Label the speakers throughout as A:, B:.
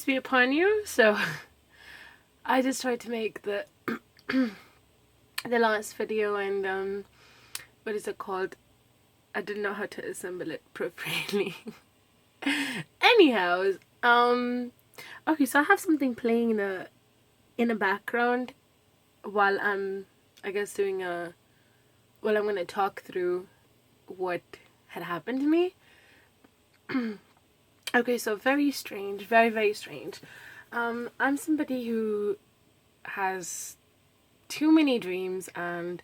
A: Peace be upon you. So I just tried to make the the last video, and what is it called? I didn't know how to assemble it appropriately. Anyhow, okay, so I have something playing in the background while I'm, I guess, doing I'm gonna talk through what had happened to me. Okay, so very strange, very, very strange. I'm somebody who has too many dreams, and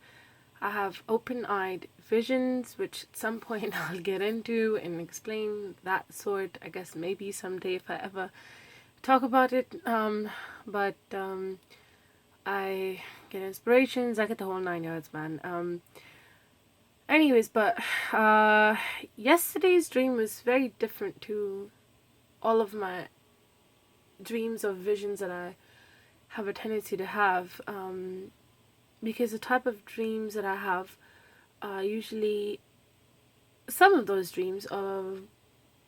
A: I have open-eyed visions, which at some point I'll get into and explain that sort. I guess maybe someday if I ever talk about it. But I get inspirations. I get the whole 9 yards, man. Anyways, but yesterday's dream was very different to all of my dreams or visions that I have a tendency to have, because the type of dreams that I have are usually, some of those dreams are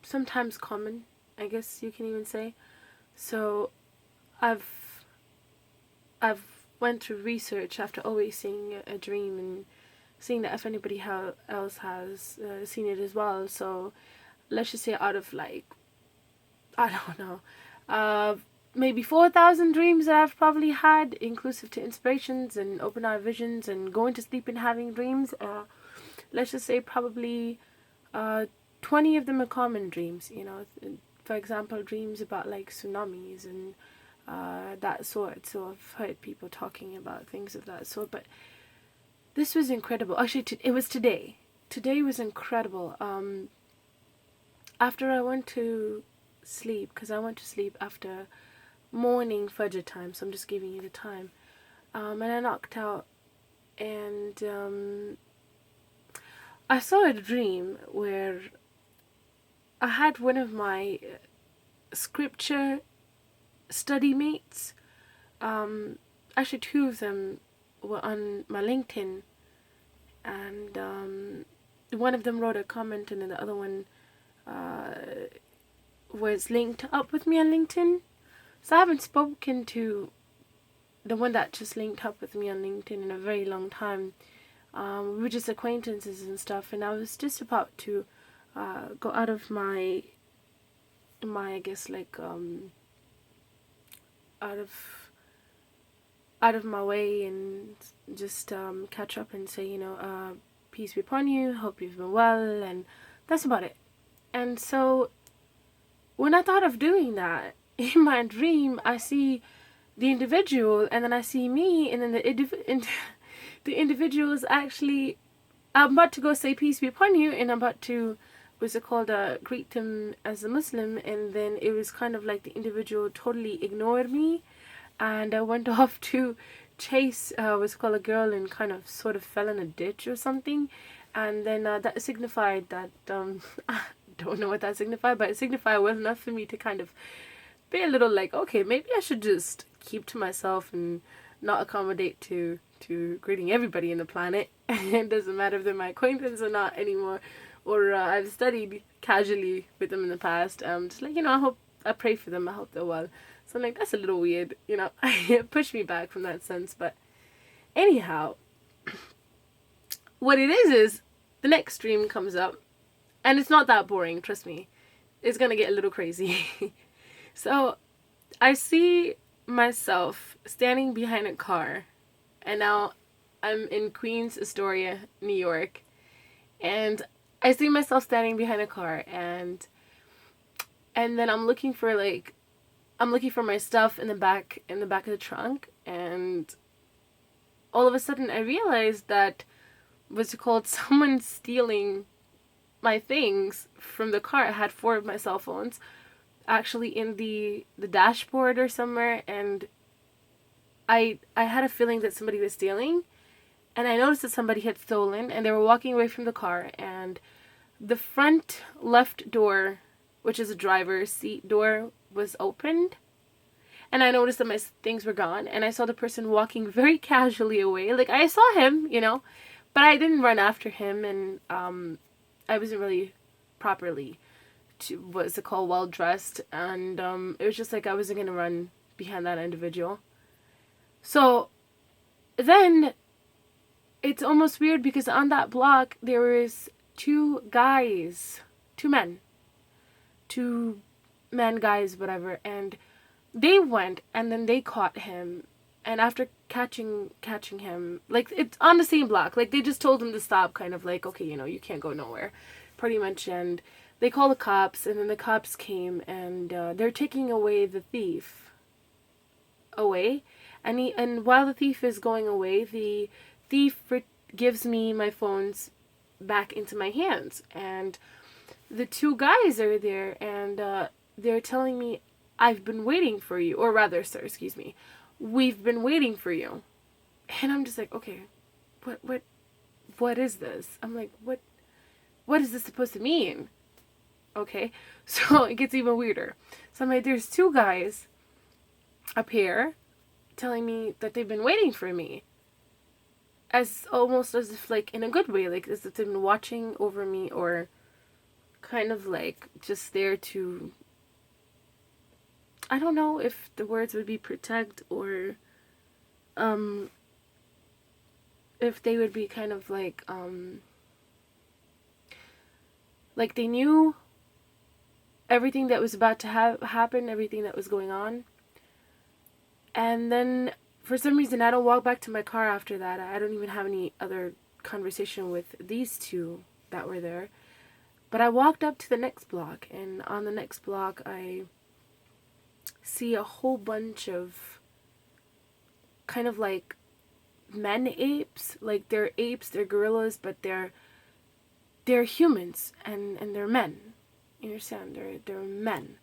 A: sometimes common, I guess you can even say. So I've went to research after always seeing a dream and seeing that if anybody else has seen it as well. So let's just say out of like, I don't know, maybe 4,000 dreams that I've probably had, inclusive to inspirations and open eye visions and going to sleep and having dreams. Let's just say probably 20 of them are common dreams. You know, for example, dreams about like tsunamis and that sort. So I've heard people talking about things of that sort. But this was incredible. Actually, it was today. Today was incredible. After I went to sleep, because I went to sleep after morning Fajr time, so I'm just giving you the time, and I knocked out, and I saw a dream where I had one of my scripture study mates, actually two of them were on my LinkedIn, and one of them wrote a comment and then the other one was linked up with me on LinkedIn. So I haven't spoken to the one that just linked up with me on LinkedIn in a very long time. We were just acquaintances and stuff, and I was just about to go out of my I guess like out of my way and just catch up and say, you know, peace be upon you, hope you've been well, and that's about it. And so when I thought of doing that, in my dream, I see the individual, and then I see me, and then the individual is actually, I'm about to go say peace be upon you, and I'm about to, what's it called, greet him as a Muslim, and then it was kind of like the individual totally ignored me, and I went off to chase, what's it called, a girl, and kind of sort of fell in a ditch or something, and then that signified that, I don't know what that signified, but it signified well enough for me to kind of be a little like, okay, maybe I should just keep to myself and not accommodate to greeting everybody in the planet. It doesn't matter if they're my acquaintance or not anymore, or I've studied casually with them in the past. Just like, you know, I pray for them, I hope they're well. So I'm like, that's a little weird, you know. It pushed me back from that sense. But anyhow, what it is the next dream comes up, and it's not that boring, trust me. It's gonna get a little crazy. So I see myself standing behind a car, and now I'm in Queens, Astoria, New York, and I see myself standing behind a car, and then I'm looking for my stuff in the back of the trunk, and all of a sudden I realized that, what's it called, someone stealing my things from the car. I had 4 of my cell phones actually in the dashboard or somewhere, and I had a feeling that somebody was stealing, and I noticed that somebody had stolen, and they were walking away from the car, and the front left door, which is a driver's seat door, was opened, and I noticed that my things were gone, and I saw the person walking very casually away. Like, I saw him, you know, but I didn't run after him, and I wasn't really properly what's it called, well dressed, and it was just like I wasn't gonna run behind that individual. So then it's almost weird because on that block there was two guys, two men, guys, whatever, and they went and then they caught him, and after catching him, like, it's on the same block, like, they just told him to stop, kind of like, okay, you can't go nowhere, pretty much. And they called the cops, and then the cops came, and they're taking away the thief away, and while the thief is going away, the thief gives me my phones back into my hands, and the two guys are there, and they're telling me, I've been waiting for you, or rather, sir, excuse me, we've been waiting for you. And I'm just like, okay, what is this? I'm like, what is this supposed to mean? Okay, so it gets even weirder. So I'm like, there's two guys up here telling me that they've been waiting for me, as almost as if, like, in a good way, like as if they've been watching over me, or kind of like just there to, I don't know if the words would be protect, or if they would be kind of like they knew everything that was about to happen, everything that was going on. And then for some reason I don't walk back to my car after that. I don't even have any other conversation with these two that were there. But I walked up to the next block, and on the next block I see a whole bunch of kind of like men apes. Like, they're apes, they're gorillas, but they're humans, and they're men. You understand? They're men.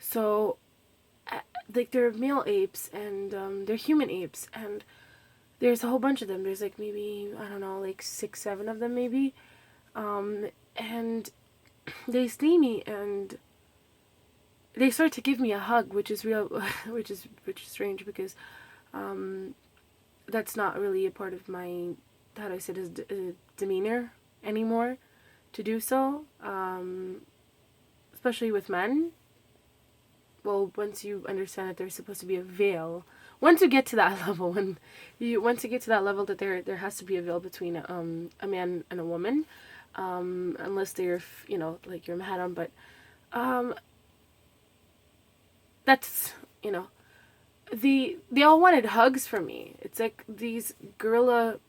A: So like, they're male apes, and they're human apes, and there's a whole bunch of them. There's like maybe, I don't know, like 6-7 of them maybe. And they see me, and they start to give me a hug, which is real, which is strange, because that's not really a part of my, how do I say this, demeanor anymore to do so, especially with men. Well, once you understand that there's supposed to be a veil, once you get to that level, once you get to that level that there has to be a veil between a man and a woman, unless they're, like you're mahram, but that's, they all wanted hugs from me. It's like these gorilla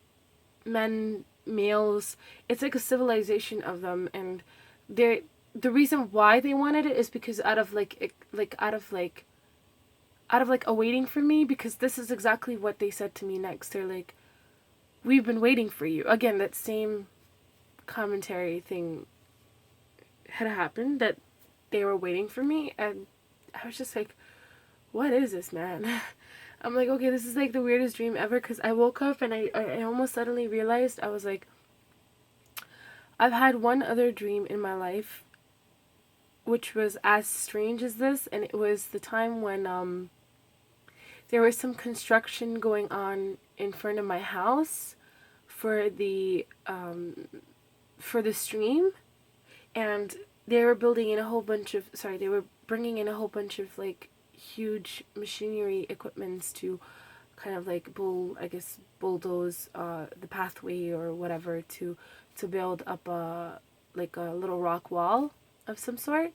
A: men, males, it's like a civilization of them, and the reason why they wanted it is because out of a waiting for me, because this is exactly what they said to me next. They're like, we've been waiting for you. Again, that same commentary thing had happened, that they were waiting for me, and I was just like, what is this, man? I'm like, okay, this is like the weirdest dream ever, because I woke up and I almost suddenly realized, I was like, I've had one other dream in my life which was as strange as this, and it was the time when there was some construction going on in front of my house for the stream, and they were building in a whole bunch of, they were bringing in a whole bunch of like huge machinery equipments to kind of like bulldoze the pathway or whatever to build up a little rock wall of some sort.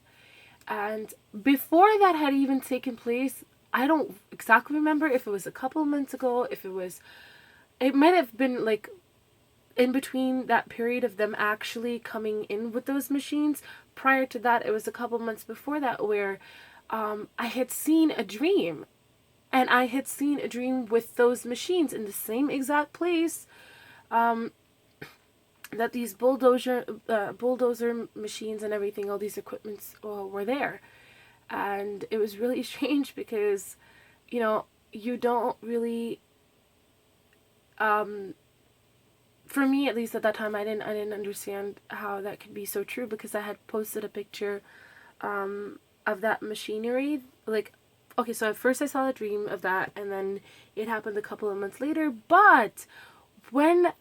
A: And before that had even taken place, I don't exactly remember if it was a couple of months ago, it might have been like in between that period of them actually coming in with those machines. Prior to that, it was a couple months before that where I had seen a dream. And I had seen a dream with those machines in the same exact place that these bulldozer machines and everything, all these equipments were there. And it was really strange because, you don't really, for me at least at that time, I didn't understand how that could be so true, because I had posted a picture of that machinery. Like, okay, so at first I saw a dream of that, and then it happened a couple of months later. But when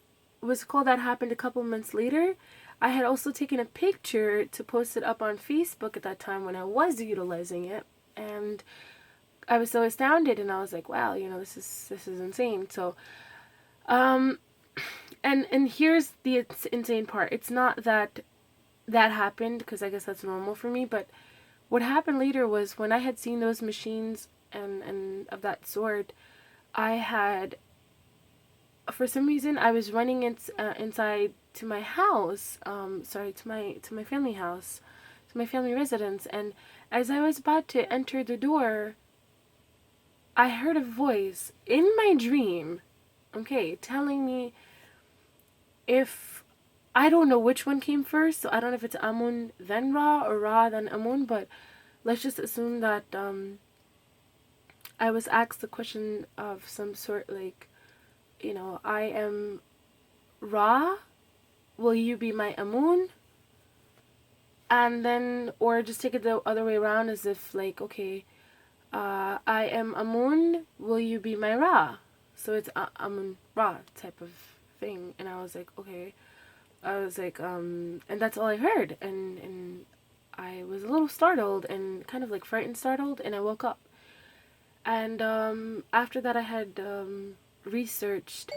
A: that happened a couple of months later, I had also taken a picture to post it up on Facebook at that time when I was utilizing it, and I was so astounded, and I was like, wow, this is insane. So, um, and here's the insane part. It's not that happened, because I guess that's normal for me, but what happened later was when I had seen those machines and of that sort, I had, for some reason, I was running inside to my house, to my family house, to my family residence, and as I was about to enter the door, I heard a voice in my dream, okay, telling me, if, I don't know which one came first, so I don't know if it's Amun then Ra or Ra then Amun, but let's just assume that I was asked a question of some sort, like, I am Ra, will you be my Amun? And then, or just take it the other way around, as if, like, okay, I am Amun, will you be my Ra? So it's Amun Ra type of thing. And I was like, okay. I was like, and that's all I heard. And I was a little startled and kind of like frightened, startled, and I woke up. And after that, I had researched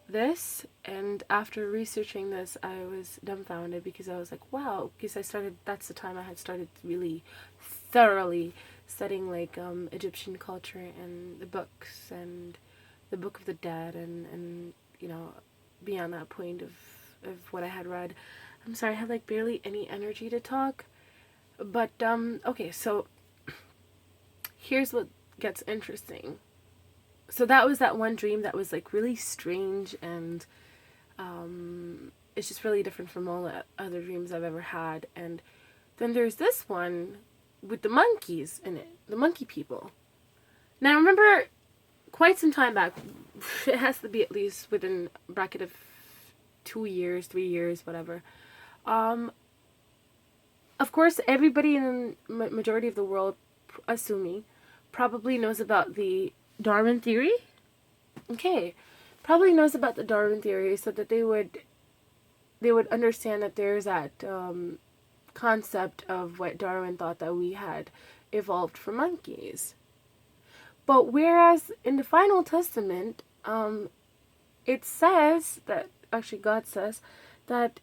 A: this, and after researching this, I was dumbfounded, because I was like, wow, because that's the time I had started really thoroughly studying, like, Egyptian culture and the books and the Book of the Dead, and beyond that point of what I had read. I'm sorry, I had like barely any energy to talk, but okay, so here's what gets interesting. So that was that one dream that was like really strange, and it's just really different from all the other dreams I've ever had. And then there's this one with the monkeys in it, the monkey people. Now I remember quite some time back, it has to be at least within a bracket of 2 years, 3 years, whatever. Of course, everybody in the majority of the world, assuming, probably knows about the Darwin theory. Okay, probably knows about the Darwin theory, so that they would understand that there's that concept of what Darwin thought, that we had evolved from monkeys. But whereas in the Final Testament, it says that, actually God says, that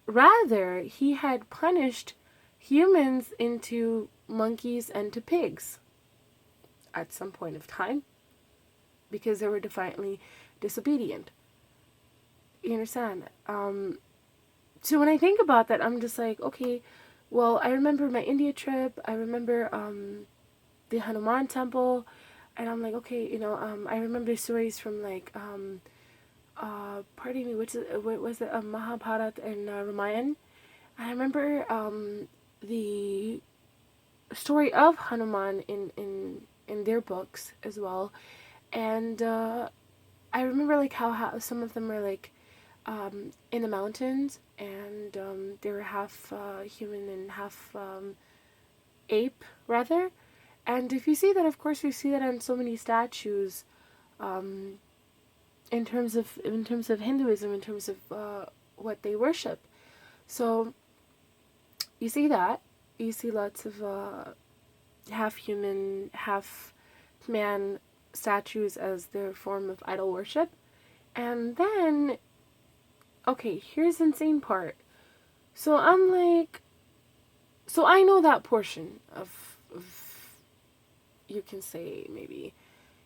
A: rather he had punished humans into monkeys and to pigs at some point of time, because they were defiantly disobedient. You understand? So when I think about that, I'm just like, okay, well, I remember my India trip, I remember the Hanuman temple, and I'm like, okay, I remember stories from, like, pardon me, what was it, Mahabharata and Ramayana. I remember the story of Hanuman in their books as well, and I remember, like, how some of them are, like, in the mountains, and they were half human and half ape, rather. And if you see that, of course, you see that on so many statues, in terms of Hinduism, in terms of what they worship. So you see that. You see lots of half human, half man statues as their form of idol worship. And then, okay, here's the insane part. So I'm like, so I know that portion of you can say maybe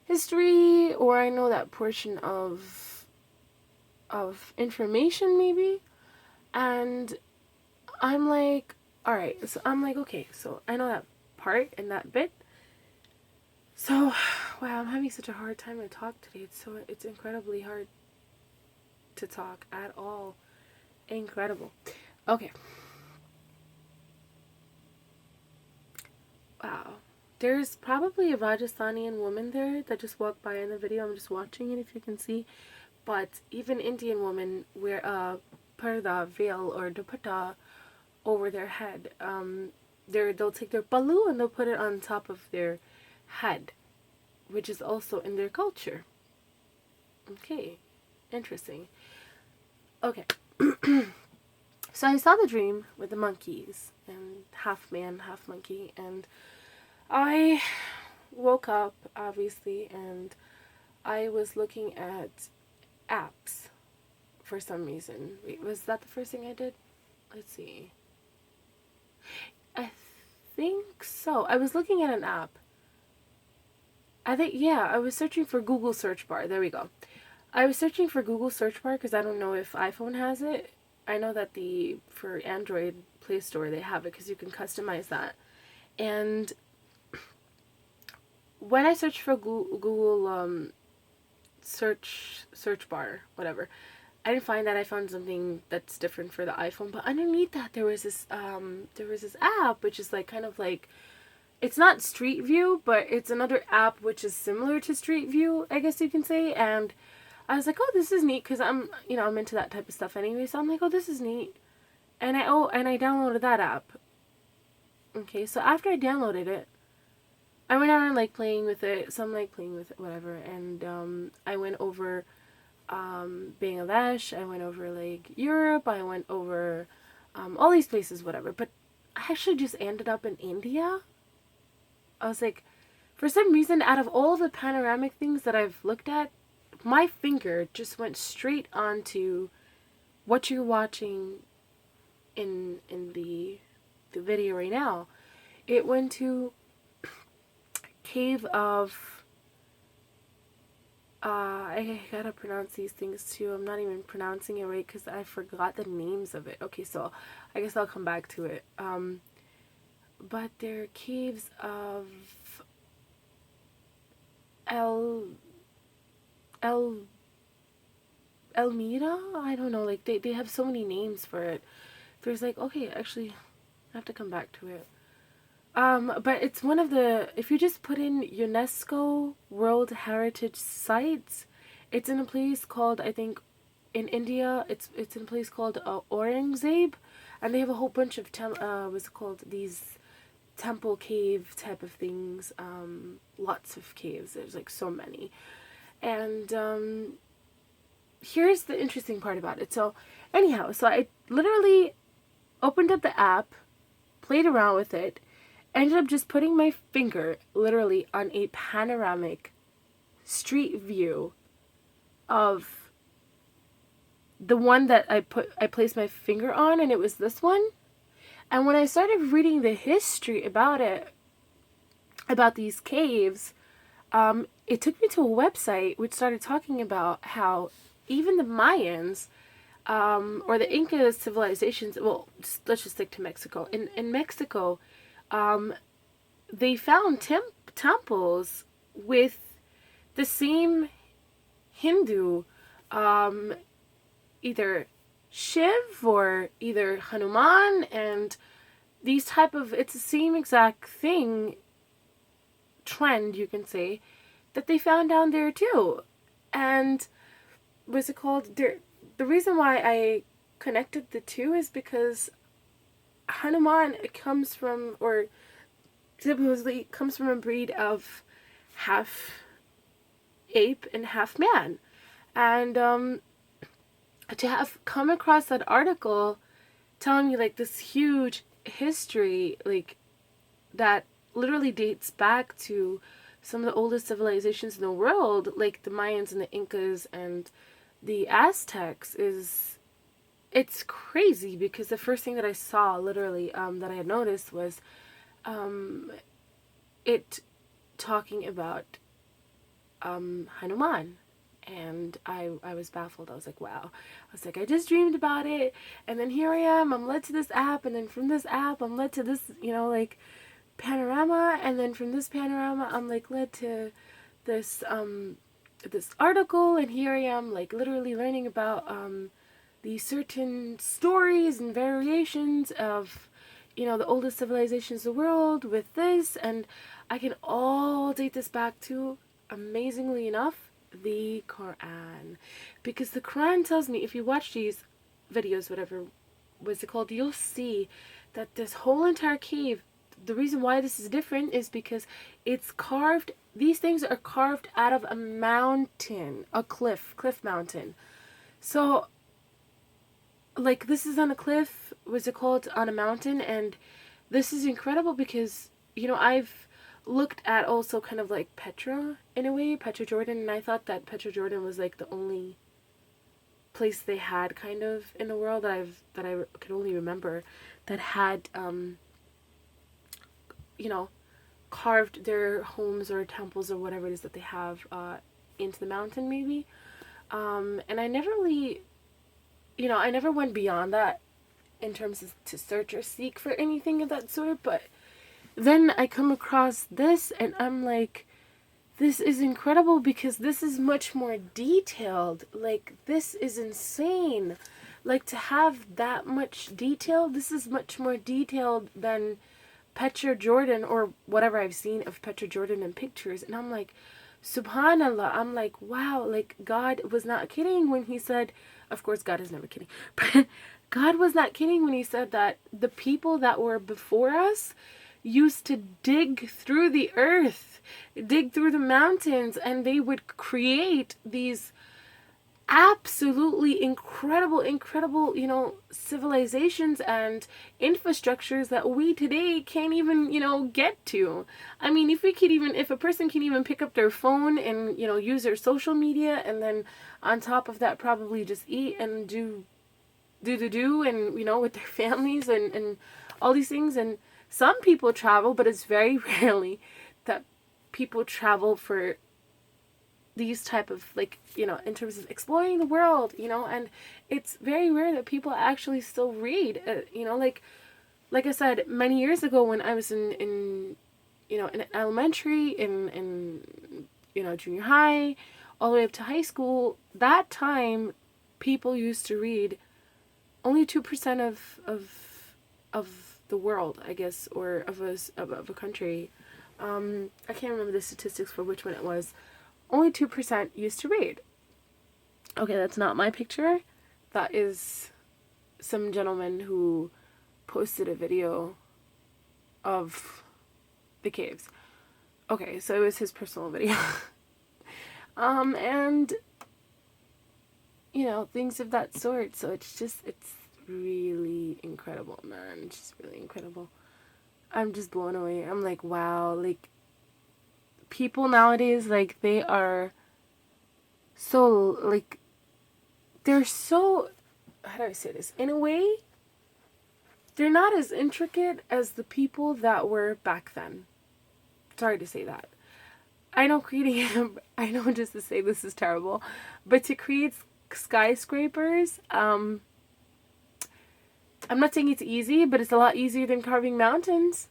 A: history, or I know that portion of information maybe, and I'm like, all right, so I'm like, okay, so I know that part and that bit. So wow, I'm having such a hard time to talk today. It's incredibly hard to talk at all. Incredible. Okay. Wow. There's probably a Rajasthanian woman there that just walked by in the video. I'm just watching it, if you can see. But even Indian women wear a parda, veil, or dupatta over their head. They'll take their balu and they'll put it on top of their head, which is also in their culture. Okay. Interesting. Okay. So I saw the dream with the monkeys and half man, half monkey, and I woke up obviously, and I was looking at apps for some reason. Wait, was that the first thing I did? Let's see. I think so. I was looking at an app. I think, yeah, I was searching for Google search bar. There we go. I was searching for Google search bar because I don't know if iPhone has it. I know that for Android Play Store they have it because you can customize that. And when I searched for Google search bar, whatever, I didn't find that. I found something that's different for the iPhone. But underneath that there was this app which is like kind of like, it's not Street View, but it's another app which is similar to Street View, I guess you can say. And I was like, oh, this is neat, because I'm into that type of stuff anyway. So I'm like, oh, this is neat. And I downloaded that app. Okay, so after I downloaded it, I went around like playing with it. So I'm like playing with it, whatever. And I went over Bangladesh. I went over like Europe. I went over all these places, whatever. But I actually just ended up in India. I was like, for some reason, out of all the panoramic things that I've looked at, my finger just went straight onto what you're watching in the video right now. It went to cave of I gotta pronounce these things too. I'm not even pronouncing it right because I forgot the names of it. Okay, so I guess I'll come back to it. But they're caves of El Elmira? I don't know. Like they have so many names for it. There's like, okay, actually, I have to come back to it. But it's one of the, if you just put in UNESCO World Heritage Sites, it's in a place called, I think, in India, it's in a place called Aurangzeb, and they have a whole bunch of what's it called, these temple cave type of things. Lots of caves. There's like so many, and here's the interesting part about it. So anyhow, so I literally opened up the app, played around with it, ended up just putting my finger literally on a panoramic street view of the one that I placed my finger on, and it was this one. And when I started reading the history about it, about these caves, it took me to a website which started talking about how even the Mayans, or the Inca civilizations, well, let's just stick to Mexico. In Mexico, they found temples with the same Hindu, either Shiv or either Hanuman, and these type of, it's the same exact thing, trend you can say, that they found down there too. And what's it called? The reason why I connected the two is because Hanuman comes from, or supposedly comes from, a breed of half ape and half man. And to have come across that article telling me like this huge history, like that literally dates back to some of the oldest civilizations in the world, like the Mayans and the Incas and the Aztecs, it's crazy, because the first thing that I saw literally that I had noticed was it talking about Hanuman. And I was baffled. I was like, wow. I was like, I just dreamed about it, and then here I am. I'm led to this app, and then from this app I'm led to this, like panorama, and then from this panorama I'm like led to this this article, and here I am like literally learning about these certain stories and variations of the oldest civilizations of the world with this, and I can all date this back to, amazingly enough, the Quran. Because the Quran tells me, if you watch these videos, whatever was it called, you'll see that this whole entire cave, the reason why this is different is because it's carved, these things are carved out of a mountain, a cliff mountain. So like, this is on a cliff, what's it called, on a mountain, and this is incredible because, I've looked at also kind of like Petra, in a way, Petra Jordan, and I thought that Petra Jordan was like the only place they had kind of in the world that I could only remember that had carved their homes or temples or whatever it is that they have into the mountain, maybe. And I never really, I never went beyond that in terms of to search or seek for anything of that sort. But then I come across this and I'm like, this is incredible because this is much more detailed. Like, this is insane. Like, to have that much detail, this is much more detailed than Petra Jordan or whatever I've seen of Petra Jordan in pictures. And I'm like, subhanallah, I'm like, wow, like, God was not kidding when he said, of course God is never kidding, but God was not kidding when he said that the people that were before us used to dig through the earth, dig through the mountains, and they would create these absolutely incredible, civilizations and infrastructures that we today can't even, get to. I mean, if a person can even pick up their phone and, use their social media, and then on top of that probably just eat and do and, with their families and all these things. And some people travel, but it's very rarely that people travel for these type of, like, in terms of exploring the world, and it's very rare that people actually still read, like I said, many years ago when I was in elementary, in junior high, all the way up to high school, that time people used to read only 2% of the world, I guess, or of a country. I can't remember the statistics for which one it was. Only 2% used to read. Okay, that's not my picture. That is some gentleman who posted a video of the caves. Okay, so it was his personal video. And things of that sort. So it's really incredible, man. It's just really incredible. I'm just blown away. I'm like, wow, like, people nowadays, like, they are so, like, they're so, how do I say this? In a way, they're not as intricate as the people that were back then. Sorry to say that. I know I know just to say this is terrible, but to create skyscrapers, I'm not saying it's easy, but it's a lot easier than carving mountains.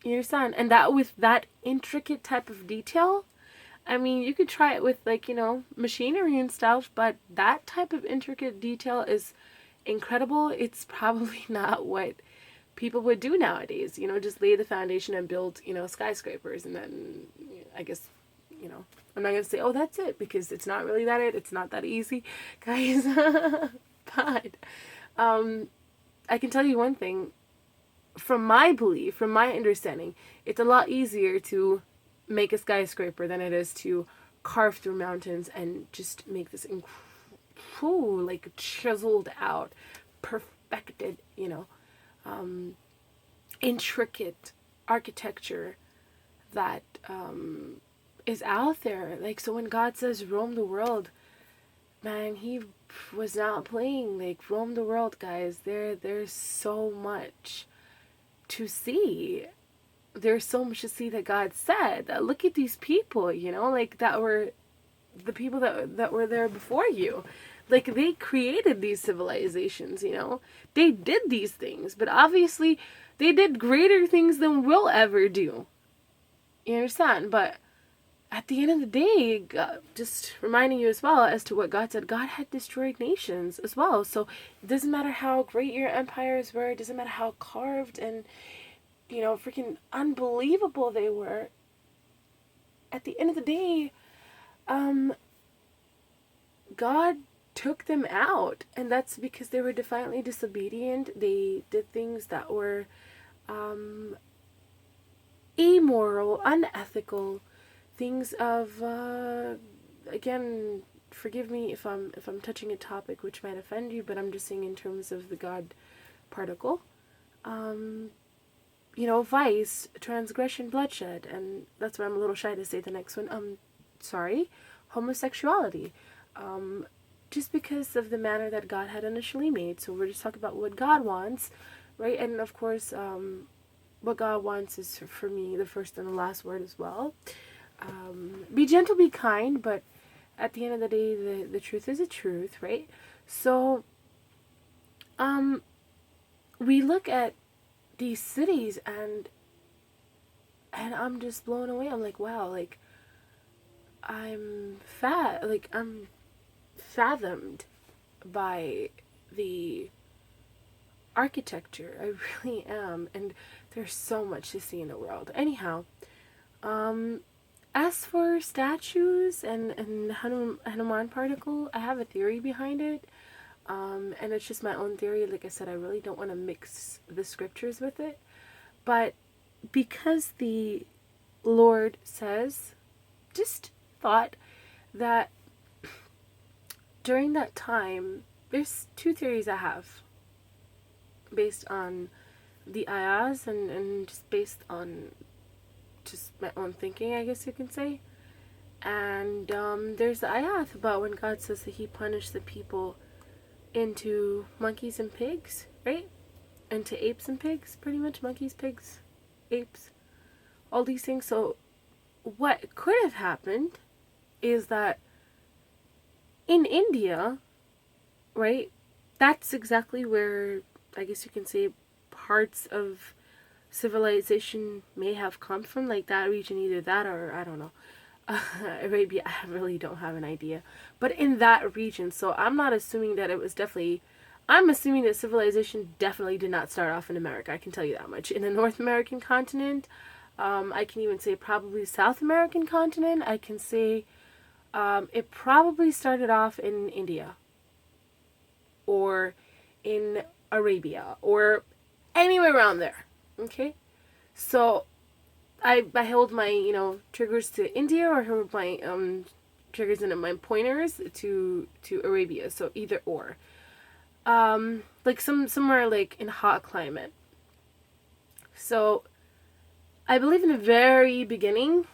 A: You understand? And that, with that intricate type of detail, I mean, you could try it with, like, machinery and stuff, but that type of intricate detail is incredible. It's probably not what people would do nowadays, just lay the foundation and build, skyscrapers, and then, I guess, I'm not going to say, oh, that's it, because it's not really it's not that easy, guys. But, I can tell you one thing, from my belief, from my understanding, it's a lot easier to make a skyscraper than it is to carve through mountains and just make this like, chiseled out, perfected, intricate architecture that is out there. Like, so when God says roam the world, man, he was not playing. Like, roam the world, guys. There's so much to see. There's so much to see that God said. That look at these people, like, that were the people that were there before you. Like, they created these civilizations, They did these things, but obviously they did greater things than we'll ever do. You understand? But at the end of the day, God, just reminding you as well as to what God said, God had destroyed nations as well. So it doesn't matter how great your empires were, it doesn't matter how carved and, freaking unbelievable they were. At the end of the day, God took them out, and that's because they were defiantly disobedient. They did things that were immoral, unethical, things of again, forgive me if I'm touching a topic which might offend you, but I'm just saying in terms of the God particle. Vice, transgression, bloodshed, and that's why I'm a little shy to say the next one. Homosexuality. Just because of the manner that God had initially made. So we're just talking about what God wants, right? And of course, what God wants is, for me, the first and the last word as well. Be gentle, be kind, but at the end of the day, the truth is the truth, right? So, we look at these cities and I'm just blown away. I'm like, wow, like, I'm fathomed by the architecture. I really am, and there's so much to see in the world. Anyhow, as for statues and Hanuman particle, I have a theory behind it, and it's just my own theory. Like I said, I really don't want to mix the scriptures with it, but because the Lord says, just thought that during that time, there's two theories I have based on the ayahs and just based on just my own thinking, I guess you can say. And there's the ayat about when God says that he punished the people into monkeys and pigs, right? Into apes and pigs, pretty much. Monkeys, pigs, apes, all these things. So what could have happened is that in India, right, that's exactly where, I guess you can say, parts of civilization may have come from, like that region, either that or, I don't know, Arabia, I really don't have an idea, but in that region. So I'm not assuming that it was I'm assuming that civilization definitely did not start off in America, I can tell you that much. In the North American continent, I can even say probably South American continent, I can say it probably started off in India or in Arabia or anywhere around there. Okay, so I hold my triggers to India, or hold my triggers and my pointers to Arabia. So either or, like somewhere like in hot climate. So I believe in the very beginning,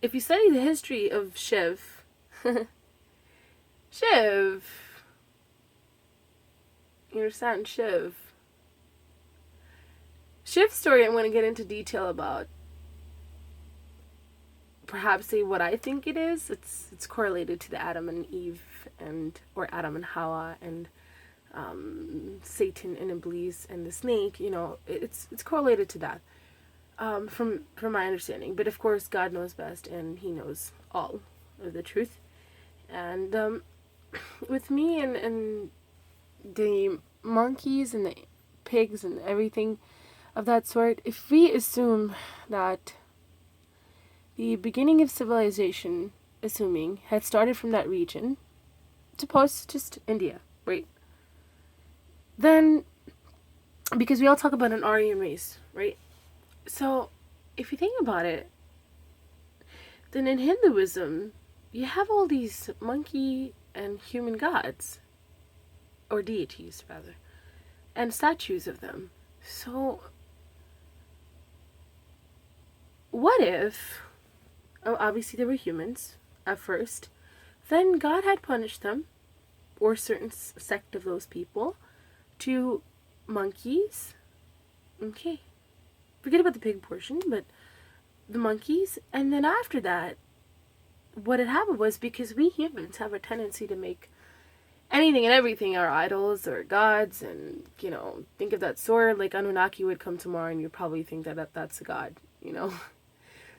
A: if you study the history of Shiv, Shiv, you understand Shiv's story I'm going to get into detail about. Perhaps say what I think it is. It's correlated to the Adam and Eve or Adam and Hawa and Satan and Iblis and the snake. It's correlated to that. From my understanding, but of course God knows best and he knows all of the truth. And with me and the monkeys and the pigs and everything of that sort, if we assume that the beginning of civilization, assuming, had started from that region, suppose just India, right? Then, because we all talk about an Aryan race, right? So, if you think about it, then in Hinduism, you have all these monkey and human gods, or deities rather, and statues of them. So, what if, obviously they were humans at first, then God had punished them, or a certain sect of those people, to monkeys? Okay. Forget about the pig portion, but the monkeys. And then after that, what had happened was, because we humans have a tendency to make anything and everything our idols or gods, and think of that sword, like Anunnaki would come tomorrow and you probably think that's a god.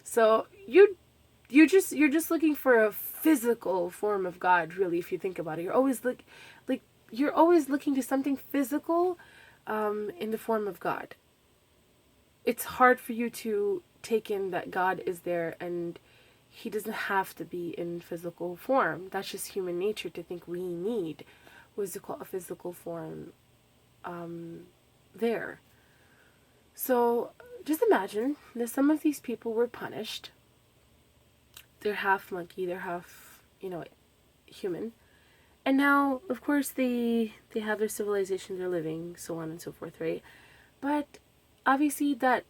A: So you're just looking for a physical form of God, really, if you think about it. You're always you're always looking to something physical in the form of God. It's hard for you to take in that God is there and he doesn't have to be in physical form. That's just human nature to think we need a physical form there. So just imagine that some of these people were punished. They're half monkey, they're half, human. And now, of course, they have their civilization they're living, so on and so forth, right? But obviously that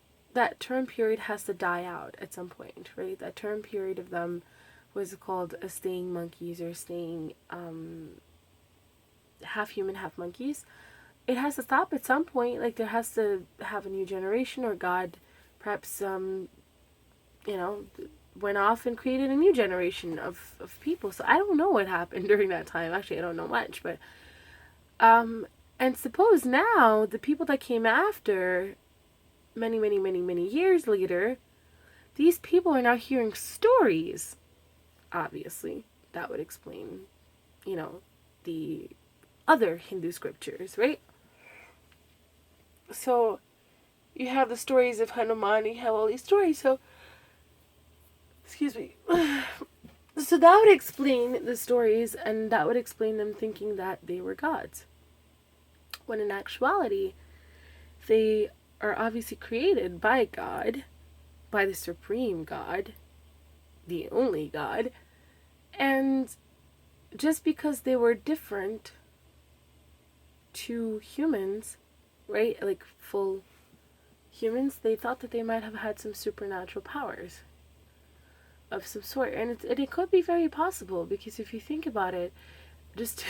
A: term period has to die out at some point, right? That term period of them was called staying monkeys, or staying half human, half monkeys. It has to stop at some point. Like, there has to have a new generation, or God perhaps went off and created a new generation of people. So I don't know what happened during that time. Actually, I don't know much, but and suppose now the people that came after, many years later, these people are now hearing stories. Obviously, that would explain, the other Hindu scriptures, right? So you have the stories of Hanuman, you have all these stories, so excuse me. So that would explain the stories, and that would explain them thinking that they were gods. When in actuality, they are obviously created by God, by the supreme God, the only God, and just because they were different to humans, right, like full humans, they thought that they might have had some supernatural powers of some sort. And it could be very possible, because if you think about it, just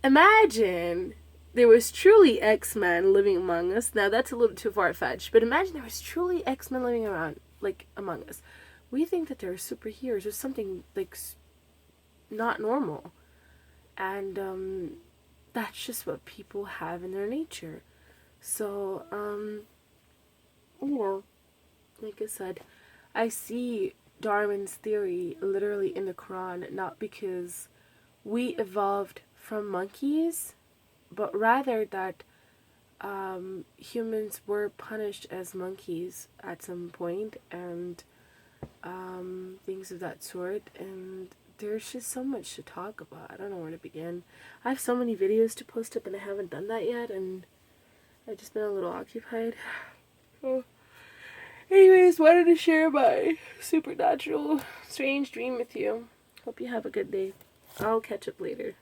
A: imagine there was truly X-Men living among us. Now that's a little too far-fetched, but imagine there was truly X-Men living around, like, among us. We think that they're superheroes or something, like, not normal. And that's just what people have in their nature. So, like I said, I see Darwin's theory literally in the Quran, not because we evolved from monkeys, but rather that humans were punished as monkeys at some point, and things of that sort. And there's just so much to talk about. I don't know where to begin. I have so many videos to post up, and I haven't done that yet, and I've just been a little occupied. So, anyways, wanted to share my supernatural strange dream with you. Hope you have a good day. I'll catch up later.